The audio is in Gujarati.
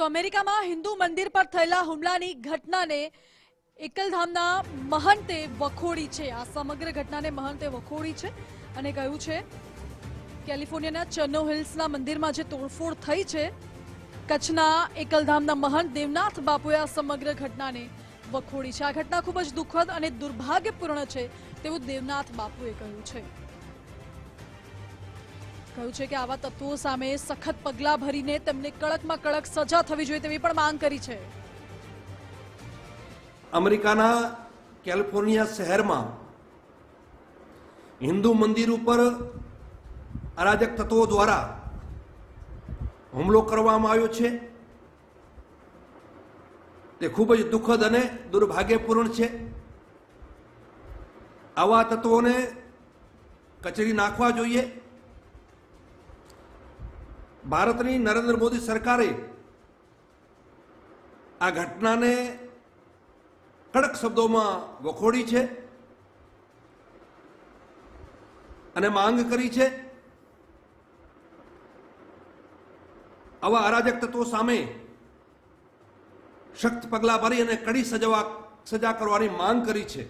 તો અમેરિકામાં હિન્દુ મંદિર પર થયેલા હુમલાની ઘટનાને એકલધામના મહંતે વખોડી છે। આ સમગ્ર ઘટનાને મહંતે વખોડી છે અને કહ્યું છે કેલિફોર્નિયાના ચર્નો હિલ્સના મંદિરમાં જે તોડફોડ થઈ છે, કચ્છના એકલધામના મહંત દેવનાથ બાપુએ આ સમગ્ર ઘટનાને વખોડી છે। આ ઘટના ખૂબ જ દુઃખદ અને દુર્ભાગ્યપૂર્ણ છે તેવું દેવનાથ બાપુએ કહ્યું છે કે આવા તત્વો સામે સખત પગલાં ભરીને તેમને કડકમાં કડક સજા થવી જોઈએ તેવી પણ માંગ કરી છે। અમેરિકાના કેલિફોર્નિયા શહેરમાં હિન્દુ મંદિર ઉપર અરાજક તત્વો દ્વારા હુમલો કરવામાં આવ્યો છે। તે ખૂબ જ દુઃખદ અને દુર્ભાગ્યપૂર્ણ છે। આવા તત્વોને કચડી નાખવા જોઈએ। ભારતની નરેન્દ્ર મોદી સરકારે આ ઘટનાને કડક શબ્દોમાં વખોડી છે અને માંગ કરી છે આવા અરાજક તત્વો સામે સખ્ત પગલાં ભરી અને કડી સજા કરવાની માંગ કરી છે।